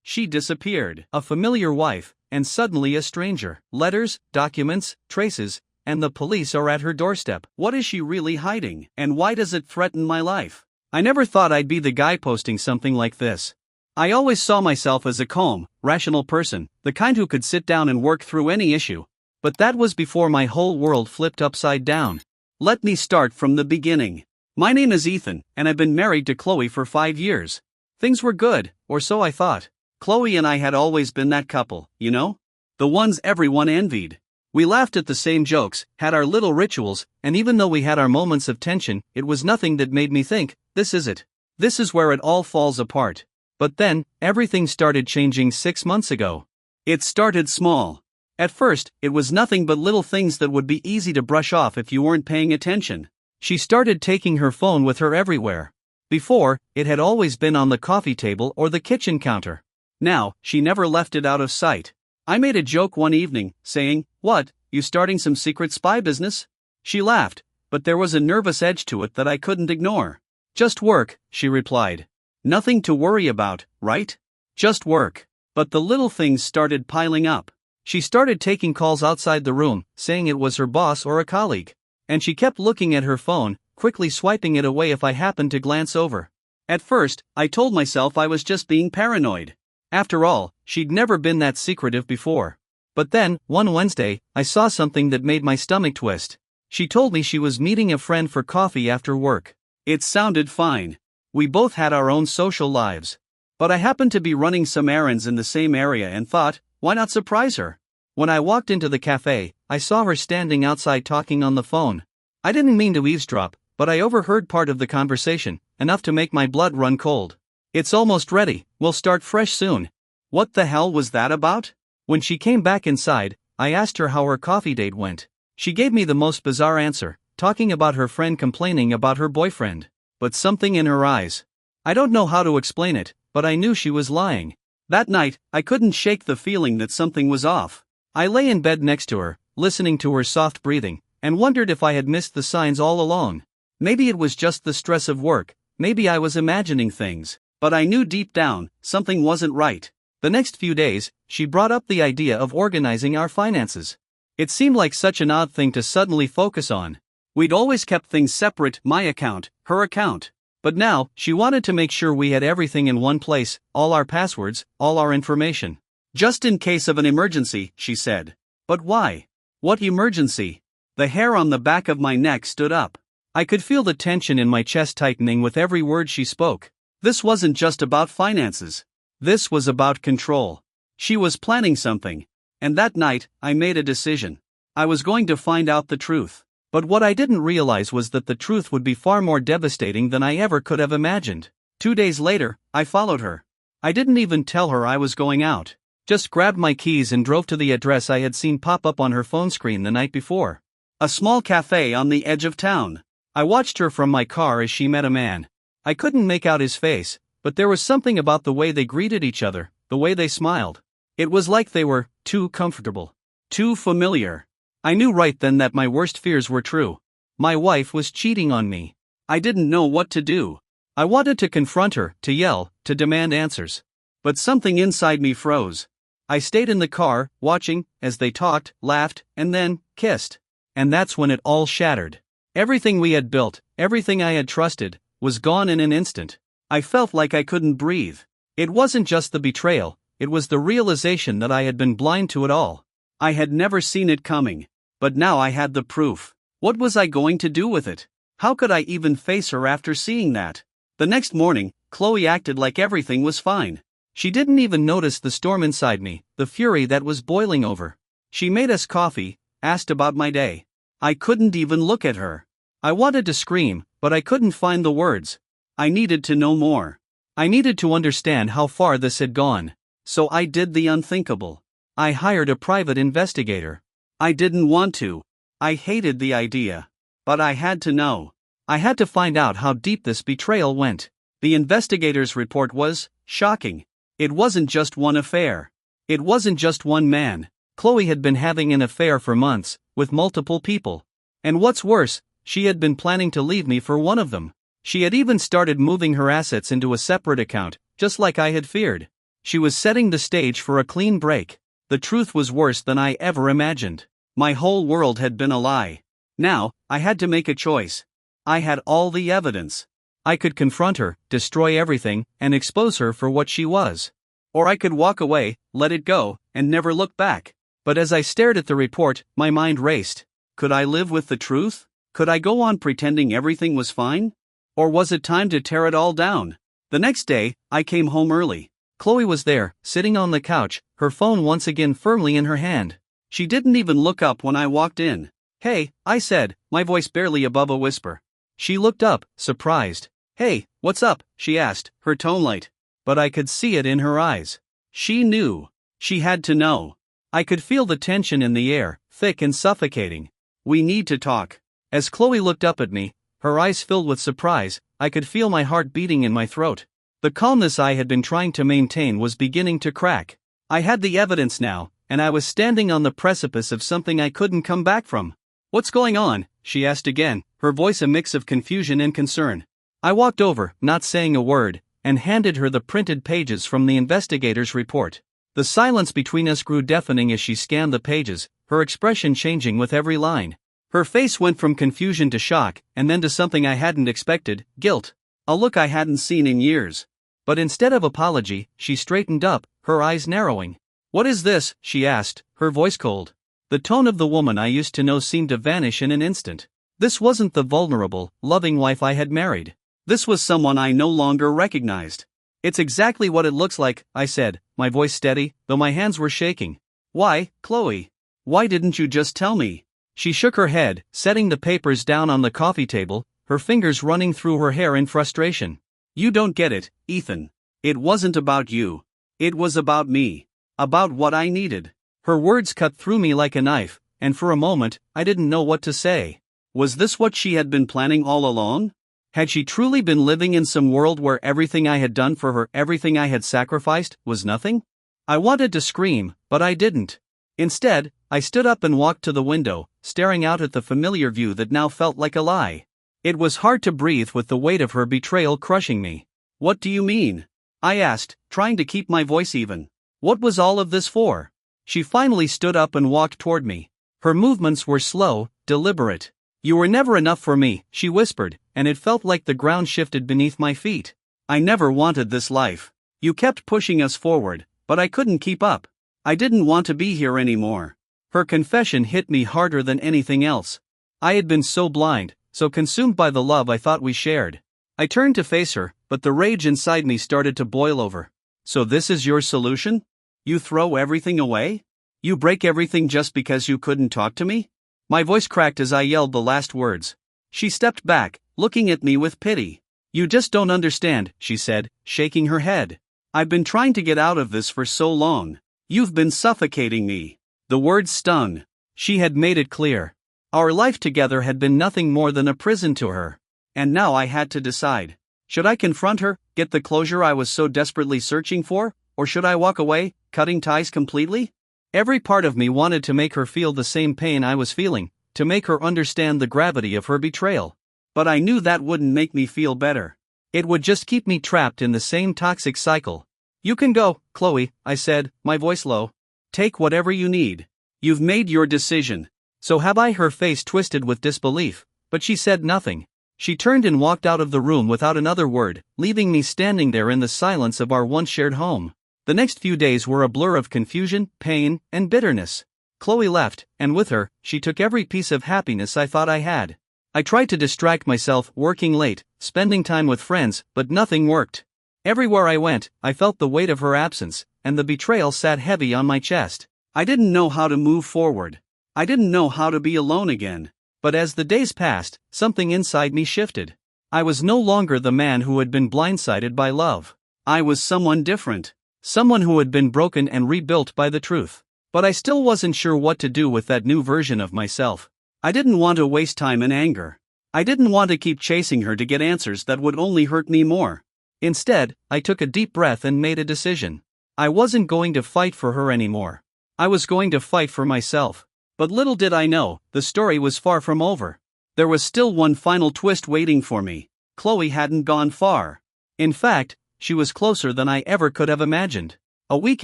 she disappeared. A familiar wife, and suddenly a stranger. Letters, documents, traces, and the police are at her doorstep. What is she really hiding? And why does it threaten my life? I never thought I'd be the guy posting something like this. I always saw myself as a calm, rational person, the kind who could sit down and work through any issue. But that was before my whole world flipped upside down. Let me start from the beginning. My name is Ethan, and I've been married to Chloe for 5 years. Things were good, or so I thought. Chloe and I had always been that couple, you know? The ones everyone envied. We laughed at the same jokes, had our little rituals, and even though we had our moments of tension, it was nothing that made me think, this is it. This is where it all falls apart. But then, everything started changing 6 months ago. It started small. At first, it was nothing but little things that would be easy to brush off if you weren't paying attention. She started taking her phone with her everywhere. Before, it had always been on the coffee table or the kitchen counter. Now, she never left it out of sight. I made a joke one evening, saying, "What, you starting some secret spy business?" She laughed, but there was a nervous edge to it that I couldn't ignore. "Just work," she replied. "Nothing to worry about, right? Just work." But the little things started piling up. She started taking calls outside the room, saying it was her boss or a colleague. And she kept looking at her phone, quickly swiping it away if I happened to glance over. At first, I told myself I was just being paranoid. After all, she'd never been that secretive before. But then, one Wednesday, I saw something that made my stomach twist. She told me she was meeting a friend for coffee after work. It sounded fine. We both had our own social lives. But I happened to be running some errands in the same area and thought, why not surprise her? When I walked into the cafe, I saw her standing outside talking on the phone. I didn't mean to eavesdrop, but I overheard part of the conversation, enough to make my blood run cold. "It's almost ready, we'll start fresh soon." What the hell was that about? When she came back inside, I asked her how her coffee date went. She gave me the most bizarre answer, talking about her friend complaining about her boyfriend. But something in her eyes. I don't know how to explain it, but I knew she was lying. That night, I couldn't shake the feeling that something was off. I lay in bed next to her, listening to her soft breathing, and wondered if I had missed the signs all along. Maybe it was just the stress of work, maybe I was imagining things, but I knew deep down, something wasn't right. The next few days, she brought up the idea of organizing our finances. It seemed like such an odd thing to suddenly focus on. We'd always kept things separate, my account, her account. But now, she wanted to make sure we had everything in one place, all our passwords, all our information. "Just in case of an emergency," she said. But why? What emergency? The hair on the back of my neck stood up. I could feel the tension in my chest tightening with every word she spoke. This wasn't just about finances. This was about control. She was planning something. And that night, I made a decision. I was going to find out the truth. But what I didn't realize was that the truth would be far more devastating than I ever could have imagined. 2 days later, I followed her. I didn't even tell her I was going out. Just grabbed my keys and drove to the address I had seen pop up on her phone screen the night before. A small cafe on the edge of town. I watched her from my car as she met a man. I couldn't make out his face, but there was something about the way they greeted each other, the way they smiled. It was like they were too comfortable, too familiar. I knew right then that my worst fears were true. My wife was cheating on me. I didn't know what to do. I wanted to confront her, to yell, to demand answers. But something inside me froze. I stayed in the car, watching, as they talked, laughed, and then kissed. And that's when it all shattered. Everything we had built, everything I had trusted, was gone in an instant. I felt like I couldn't breathe. It wasn't just the betrayal, it was the realization that I had been blind to it all. I had never seen it coming. But now I had the proof. What was I going to do with it? How could I even face her after seeing that? The next morning, Chloe acted like everything was fine. She didn't even notice the storm inside me, the fury that was boiling over. She made us coffee, asked about my day. I couldn't even look at her. I wanted to scream, but I couldn't find the words. I needed to know more. I needed to understand how far this had gone. So I did the unthinkable. I hired a private investigator. I didn't want to. I hated the idea. But I had to know. I had to find out how deep this betrayal went. The investigator's report was shocking. It wasn't just one affair. It wasn't just one man. Chloe had been having an affair for months, with multiple people. And what's worse, she had been planning to leave me for one of them. She had even started moving her assets into a separate account, just like I had feared. She was setting the stage for a clean break. The truth was worse than I ever imagined. My whole world had been a lie. Now, I had to make a choice. I had all the evidence. I could confront her, destroy everything, and expose her for what she was. Or I could walk away, let it go, and never look back. But as I stared at the report, my mind raced. Could I live with the truth? Could I go on pretending everything was fine? Or was it time to tear it all down? The next day, I came home early. Chloe was there, sitting on the couch, her phone once again firmly in her hand. She didn't even look up when I walked in. "Hey," I said, my voice barely above a whisper. She looked up, surprised. "Hey, what's up?" she asked, her tone light. But I could see it in her eyes. She knew. She had to know. I could feel the tension in the air, thick and suffocating. "We need to talk." As Chloe looked up at me, her eyes filled with surprise, I could feel my heart beating in my throat. The calmness I had been trying to maintain was beginning to crack. I had the evidence now, and I was standing on the precipice of something I couldn't come back from. "What's going on?" she asked again, her voice a mix of confusion and concern. I walked over, not saying a word, and handed her the printed pages from the investigator's report. The silence between us grew deafening as she scanned the pages, her expression changing with every line. Her face went from confusion to shock, and then to something I hadn't expected, guilt. A look I hadn't seen in years. But instead of apology, she straightened up, her eyes narrowing. "What is this?" she asked, her voice cold. The tone of the woman I used to know seemed to vanish in an instant. This wasn't the vulnerable, loving wife I had married. This was someone I no longer recognized. "It's exactly what it looks like," I said, my voice steady, though my hands were shaking. "Why, Chloe? Why didn't you just tell me?" She shook her head, setting the papers down on the coffee table, her fingers running through her hair in frustration. "You don't get it, Ethan. It wasn't about you. It was about me. About what I needed." Her words cut through me like a knife, and for a moment, I didn't know what to say. Was this what she had been planning all along? Had she truly been living in some world where everything I had done for her, everything I had sacrificed, was nothing? I wanted to scream, but I didn't. Instead, I stood up and walked to the window, staring out at the familiar view that now felt like a lie. It was hard to breathe with the weight of her betrayal crushing me. "What do you mean?" I asked, trying to keep my voice even. "What was all of this for?" She finally stood up and walked toward me. Her movements were slow, deliberate. "You were never enough for me," she whispered, and it felt like the ground shifted beneath my feet. "I never wanted this life. You kept pushing us forward, but I couldn't keep up. I didn't want to be here anymore." Her confession hit me harder than anything else. I had been so blind, so consumed by the love I thought we shared. I turned to face her, but the rage inside me started to boil over. "So this is your solution? You throw everything away? You break everything just because you couldn't talk to me?" My voice cracked as I yelled the last words. She stepped back, looking at me with pity. "You just don't understand," she said, shaking her head. "I've been trying to get out of this for so long. You've been suffocating me." The words stung. She had made it clear. Our life together had been nothing more than a prison to her. And now I had to decide. Should I confront her, get the closure I was so desperately searching for, or should I walk away, cutting ties completely? Every part of me wanted to make her feel the same pain I was feeling, to make her understand the gravity of her betrayal. But I knew that wouldn't make me feel better. It would just keep me trapped in the same toxic cycle. "You can go, Chloe," I said, my voice low. "Take whatever you need. You've made your decision." "So have I?" Her face twisted with disbelief, but she said nothing. She turned and walked out of the room without another word, leaving me standing there in the silence of our once shared home. The next few days were a blur of confusion, pain, and bitterness. Chloe left, and with her, she took every piece of happiness I thought I had. I tried to distract myself, working late, spending time with friends, but nothing worked. Everywhere I went, I felt the weight of her absence, and the betrayal sat heavy on my chest. I didn't know how to move forward. I didn't know how to be alone again. But as the days passed, something inside me shifted. I was no longer the man who had been blindsided by love. I was someone different. Someone who had been broken and rebuilt by the truth. But I still wasn't sure what to do with that new version of myself. I didn't want to waste time in anger. I didn't want to keep chasing her to get answers that would only hurt me more. Instead, I took a deep breath and made a decision. I wasn't going to fight for her anymore. I was going to fight for myself. But little did I know, the story was far from over. There was still one final twist waiting for me. Chloe hadn't gone far. In fact, she was closer than I ever could have imagined. A week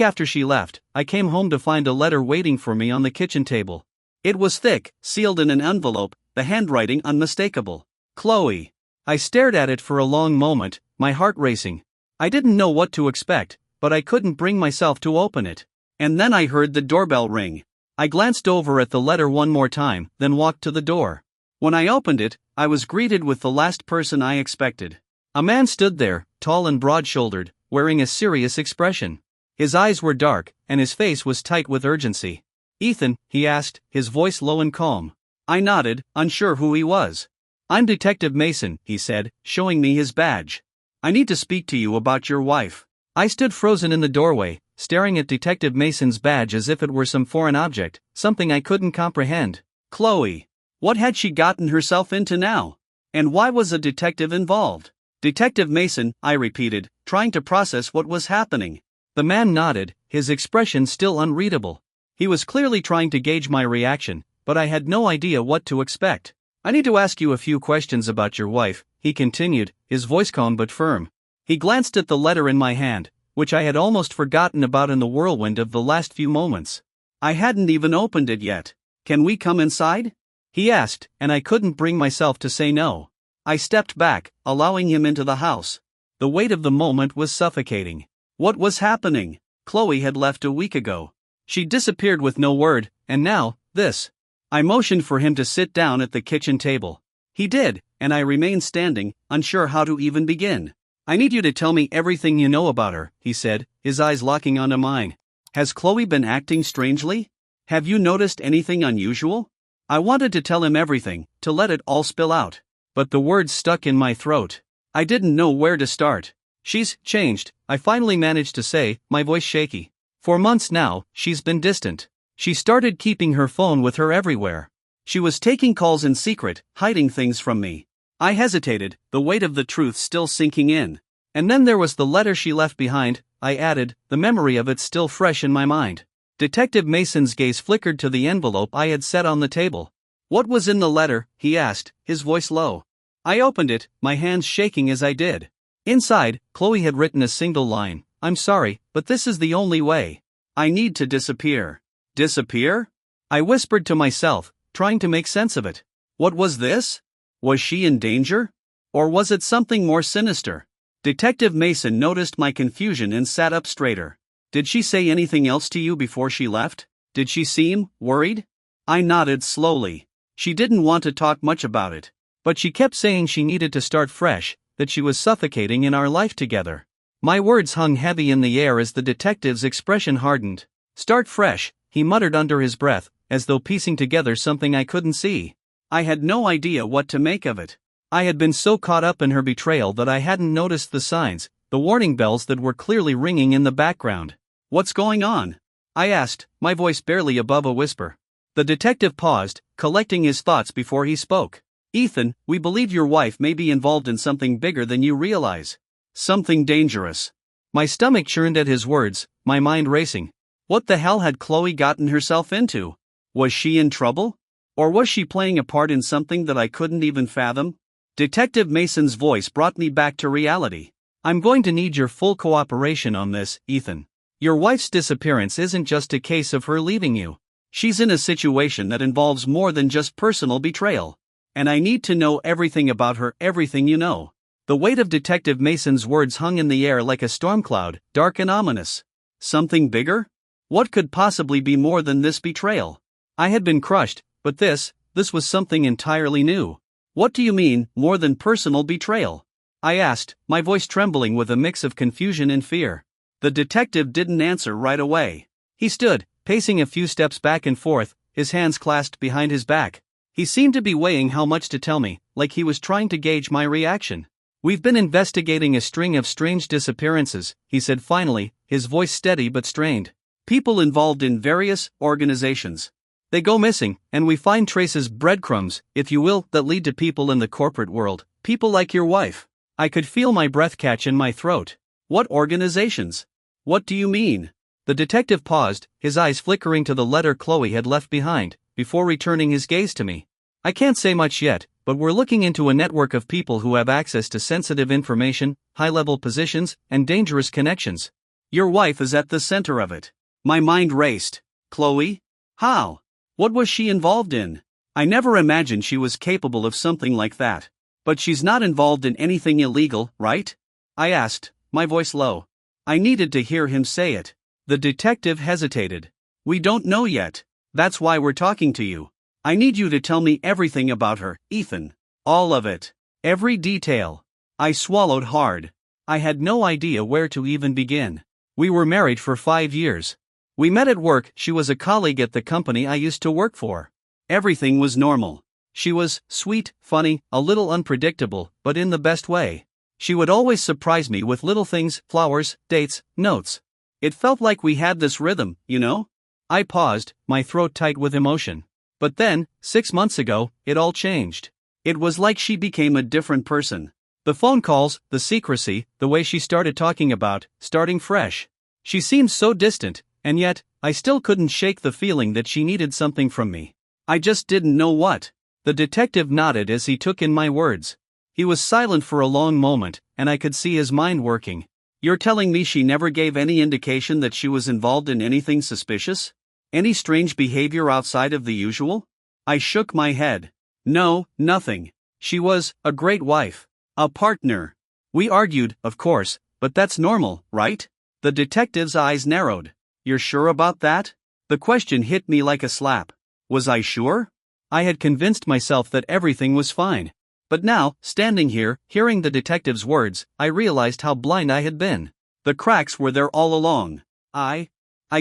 after she left, I came home to find a letter waiting for me on the kitchen table. It was thick, sealed in an envelope, the handwriting unmistakable. Chloe. I stared at it for a long moment, my heart racing. I didn't know what to expect, but I couldn't bring myself to open it. And then I heard the doorbell ring. I glanced over at the letter one more time, then walked to the door. When I opened it, I was greeted with the last person I expected. A man stood there, tall and broad-shouldered, wearing a serious expression. His eyes were dark, and his face was tight with urgency. "Ethan," he asked, his voice low and calm. I nodded, unsure who he was. "I'm Detective Mason," he said, showing me his badge. "I need to speak to you about your wife." I stood frozen in the doorway, staring at Detective Mason's badge as if it were some foreign object, something I couldn't comprehend. Chloe. What had she gotten herself into now? And why was a detective involved? "Detective Mason," I repeated, trying to process what was happening. The man nodded, his expression still unreadable. He was clearly trying to gauge my reaction, but I had no idea what to expect. "I need to ask you a few questions about your wife," he continued, his voice calm but firm. He glanced at the letter in my hand, which I had almost forgotten about in the whirlwind of the last few moments. I hadn't even opened it yet. "Can we come inside?" he asked, and I couldn't bring myself to say no. I stepped back, allowing him into the house. The weight of the moment was suffocating. What was happening? Chloe had left a week ago. She disappeared with no word, and now, this. I motioned for him to sit down at the kitchen table. He did, and I remained standing, unsure how to even begin. "I need you to tell me everything you know about her," he said, his eyes locking onto mine. "Has Chloe been acting strangely? Have you noticed anything unusual?" I wanted to tell him everything, to let it all spill out. But the words stuck in my throat. I didn't know where to start. "She's changed," I finally managed to say, my voice shaky. "For months now, she's been distant. She started keeping her phone with her everywhere. She was taking calls in secret, hiding things from me." I hesitated, the weight of the truth still sinking in. "And then there was the letter she left behind," I added, the memory of it still fresh in my mind. Detective Mason's gaze flickered to the envelope I had set on the table. "What was in the letter?" he asked, his voice low. I opened it, my hands shaking as I did. Inside, Chloe had written a single line: "I'm sorry, but this is the only way. I need to disappear." Disappear? I whispered to myself, trying to make sense of it. What was this? Was she in danger? Or was it something more sinister? Detective Mason noticed my confusion and sat up straighter. "Did she say anything else to you before she left? Did she seem worried?" I nodded slowly. She didn't want to talk much about it. But she kept saying she needed to start fresh, that she was suffocating in our life together. My words hung heavy in the air as the detective's expression hardened. "Start fresh," he muttered under his breath, as though piecing together something I couldn't see. I had no idea what to make of it. I had been so caught up in her betrayal that I hadn't noticed the signs, the warning bells that were clearly ringing in the background. "What's going on?" I asked, my voice barely above a whisper. The detective paused, collecting his thoughts before he spoke. "Ethan, we believe your wife may be involved in something bigger than you realize. Something dangerous." My stomach churned at his words, my mind racing. What the hell had Chloe gotten herself into? Was she in trouble? Or was she playing a part in something that I couldn't even fathom? Detective Mason's voice brought me back to reality. "I'm going to need your full cooperation on this, Ethan. Your wife's disappearance isn't just a case of her leaving you. She's in a situation that involves more than just personal betrayal. And I need to know everything about her, everything you know." The weight of Detective Mason's words hung in the air like a storm cloud, dark and ominous. Something bigger? What could possibly be more than this betrayal? I had been crushed, but this was something entirely new. "What do you mean, more than personal betrayal?" I asked, my voice trembling with a mix of confusion and fear. The detective didn't answer right away. He stood, pacing a few steps back and forth, his hands clasped behind his back. He seemed to be weighing how much to tell me, like he was trying to gauge my reaction. "We've been investigating a string of strange disappearances," he said finally, his voice steady but strained. "People involved in various organizations. They go missing, and we find traces, breadcrumbs, if you will, that lead to people in the corporate world, people like your wife." I could feel my breath catch in my throat. "What organizations? What do you mean?" The detective paused, his eyes flickering to the letter Chloe had left behind, before returning his gaze to me. "I can't say much yet, but we're looking into a network of people who have access to sensitive information, high-level positions, and dangerous connections. Your wife is at the center of it. My mind raced. Chloe? How? What was she involved in? I never imagined she was capable of something like that. But she's not involved in anything illegal, right? I asked, my voice low. I needed to hear him say it. The detective hesitated. We don't know yet. That's why we're talking to you. I need you to tell me everything about her, Ethan. All of it. Every detail. I swallowed hard. I had no idea where to even begin. We were married for 5 years. We met at work. She was a colleague at the company I used to work for. Everything was normal. She was sweet, funny, a little unpredictable, but in the best way. She would always surprise me with little things, flowers, dates, notes. It felt like we had this rhythm, you know? I paused, my throat tight with emotion. But then, 6 months ago, it all changed. It was like she became a different person. The phone calls, the secrecy, the way she started talking about starting fresh. She seemed so distant, and yet, I still couldn't shake the feeling that she needed something from me. I just didn't know what. The detective nodded as he took in my words. He was silent for a long moment, and I could see his mind working. You're telling me she never gave any indication that she was involved in anything suspicious? Any strange behavior outside of the usual? I shook my head. No, nothing. She was a great wife. A partner. We argued, of course, but that's normal, right? The detective's eyes narrowed. You're sure about that? The question hit me like a slap. Was I sure? I had convinced myself that everything was fine. But now, standing here, hearing the detective's words, I realized how blind I had been. The cracks were there all along. I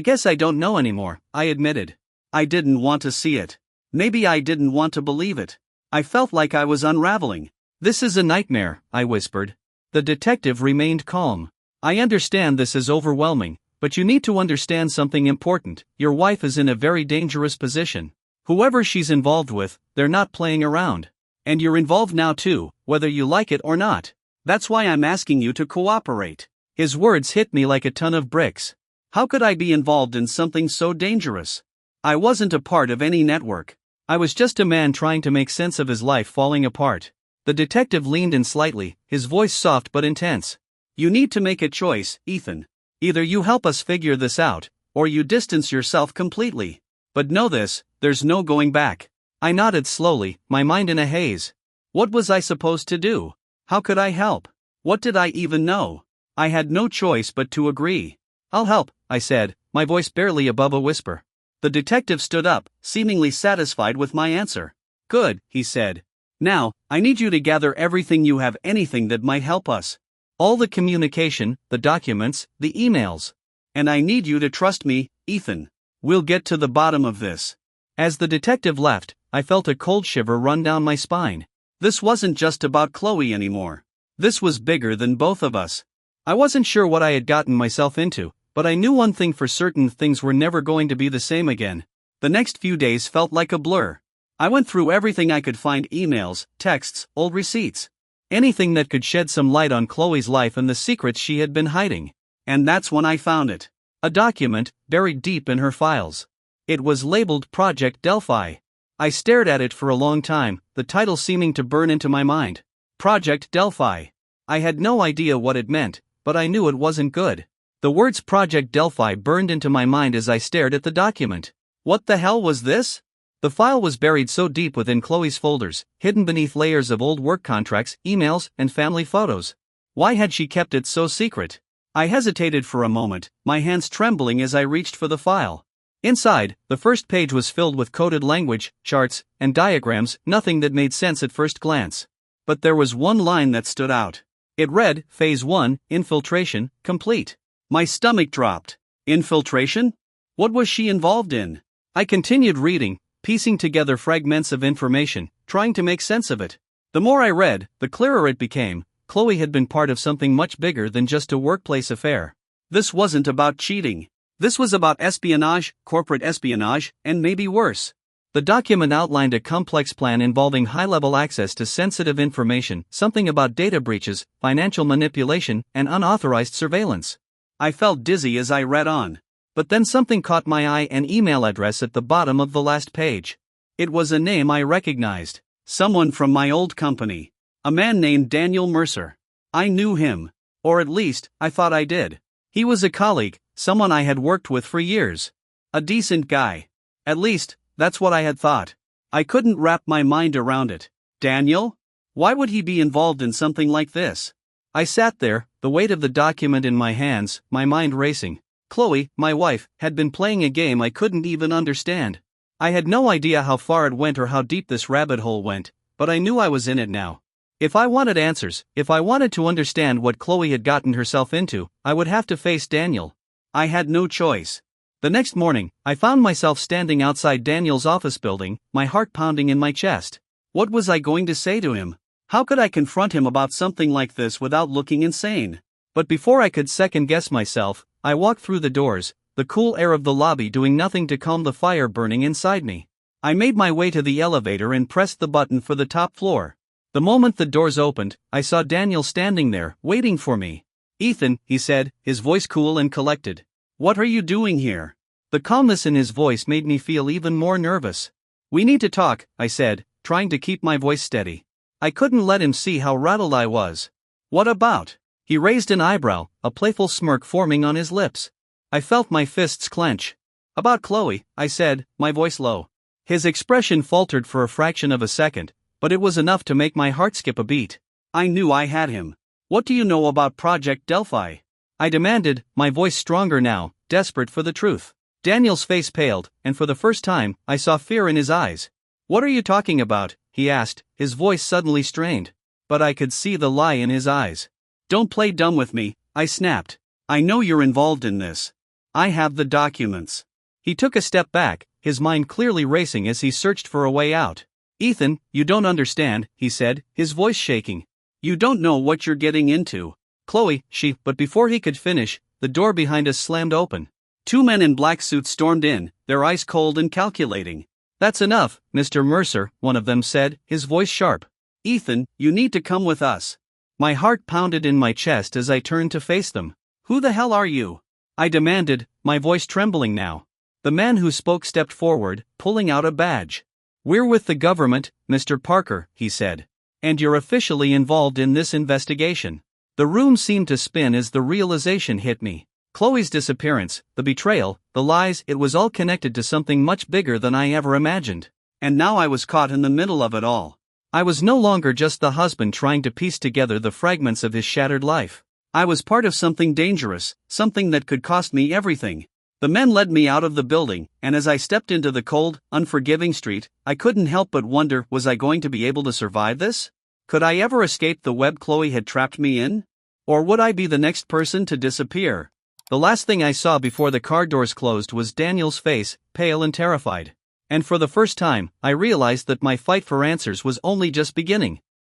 guess I don't know anymore, I admitted. I didn't want to see it. Maybe I didn't want to believe it. I felt like I was unraveling. This is a nightmare, I whispered. The detective remained calm. I understand this is overwhelming, but you need to understand something important. Your wife is in a very dangerous position. Whoever she's involved with, they're not playing around. And you're involved now too, whether you like it or not. That's why I'm asking you to cooperate. His words hit me like a ton of bricks. How could I be involved in something so dangerous? I wasn't a part of any network. I was just a man trying to make sense of his life falling apart. The detective leaned in slightly, his voice soft but intense. You need to make a choice, Ethan. Either you help us figure this out, or you distance yourself completely. But know this, there's no going back. I nodded slowly, my mind in a haze. What was I supposed to do? How could I help? What did I even know? I had no choice but to agree. I'll help, I said, my voice barely above a whisper. The detective stood up, seemingly satisfied with my answer. Good, he said. Now, I need you to gather everything you have, anything that might help us. All the communication, the documents, the emails. And I need you to trust me, Ethan. We'll get to the bottom of this. As the detective left, I felt a cold shiver run down my spine. This wasn't just about Chloe anymore. This was bigger than both of us. I wasn't sure what I had gotten myself into, but I knew one thing for certain: things were never going to be the same again. The next few days felt like a blur. I went through everything I could find: emails, texts, old receipts. Anything that could shed some light on Chloe's life and the secrets she had been hiding. And that's when I found it. A document, buried deep in her files. It was labeled Project Delphi. I stared at it for a long time, the title seeming to burn into my mind. Project Delphi. I had no idea what it meant, but I knew it wasn't good. The words Project Delphi burned into my mind as I stared at the document. What the hell was this? The file was buried so deep within Chloe's folders, hidden beneath layers of old work contracts, emails, and family photos. Why had she kept it so secret? I hesitated for a moment, my hands trembling as I reached for the file. Inside, the first page was filled with coded language, charts, and diagrams, nothing that made sense at first glance. But there was one line that stood out. It read, Phase 1, Infiltration, complete. My stomach dropped. Infiltration? What was she involved in? I continued reading, piecing together fragments of information, trying to make sense of it. The more I read, the clearer it became. Chloe had been part of something much bigger than just a workplace affair. This wasn't about cheating. This was about espionage, corporate espionage, and maybe worse. The document outlined a complex plan involving high-level access to sensitive information, something about data breaches, financial manipulation, and unauthorized surveillance. I felt dizzy as I read on. But then something caught my eye: an email address at the bottom of the last page. It was a name I recognized. Someone from my old company. A man named Daniel Mercer. I knew him. Or at least, I thought I did. He was a colleague, someone I had worked with for years. A decent guy. At least, that's what I had thought. I couldn't wrap my mind around it. Daniel? Why would he be involved in something like this? I sat there, the weight of the document in my hands, my mind racing. Chloe, my wife, had been playing a game I couldn't even understand. I had no idea how far it went or how deep this rabbit hole went, but I knew I was in it now. If I wanted answers, if I wanted to understand what Chloe had gotten herself into, I would have to face Daniel. I had no choice. The next morning, I found myself standing outside Daniel's office building, my heart pounding in my chest. What was I going to say to him? How could I confront him about something like this without looking insane? But before I could second-guess myself, I walked through the doors, the cool air of the lobby doing nothing to calm the fire burning inside me. I made my way to the elevator and pressed the button for the top floor. The moment the doors opened, I saw Daniel standing there, waiting for me. "Ethan," he said, his voice cool and collected. "What are you doing here?" The calmness in his voice made me feel even more nervous. "We need to talk," I said, trying to keep my voice steady. I couldn't let him see how rattled I was. "What about?" He raised an eyebrow, a playful smirk forming on his lips. I felt my fists clench. "About Chloe," I said, my voice low. His expression faltered for a fraction of a second, but it was enough to make my heart skip a beat. I knew I had him. "What do you know about Project Delphi?" I demanded, my voice stronger now, desperate for the truth. Daniel's face paled, and for the first time, I saw fear in his eyes. "What are you talking about?" he asked, his voice suddenly strained. But I could see the lie in his eyes. "Don't play dumb with me," I snapped. "I know you're involved in this. I have the documents." He took a step back, his mind clearly racing as he searched for a way out. "Ethan, you don't understand," he said, his voice shaking. "You don't know what you're getting into. Chloe, But before he could finish, the door behind us slammed open. Two men in black suits stormed in, their eyes cold and calculating. "That's enough, Mr. Mercer," one of them said, his voice sharp. "Ethan, you need to come with us." My heart pounded in my chest as I turned to face them. "Who the hell are you?" I demanded, my voice trembling now. The man who spoke stepped forward, pulling out a badge. "We're with the government, Mr. Parker," he said. "And you're officially involved in this investigation." The room seemed to spin as the realization hit me. Chloe's disappearance, the betrayal, the lies, it was all connected to something much bigger than I ever imagined. And now I was caught in the middle of it all. I was no longer just the husband trying to piece together the fragments of his shattered life. I was part of something dangerous, something that could cost me everything. The men led me out of the building, and as I stepped into the cold, unforgiving street, I couldn't help but wonder, was I going to be able to survive this? Could I ever escape the web Chloe had trapped me in? Or would I be the next person to disappear? The last thing I saw before the car doors closed was Daniel's face, pale and terrified. And for the first time, I realized that my fight for answers was only just beginning.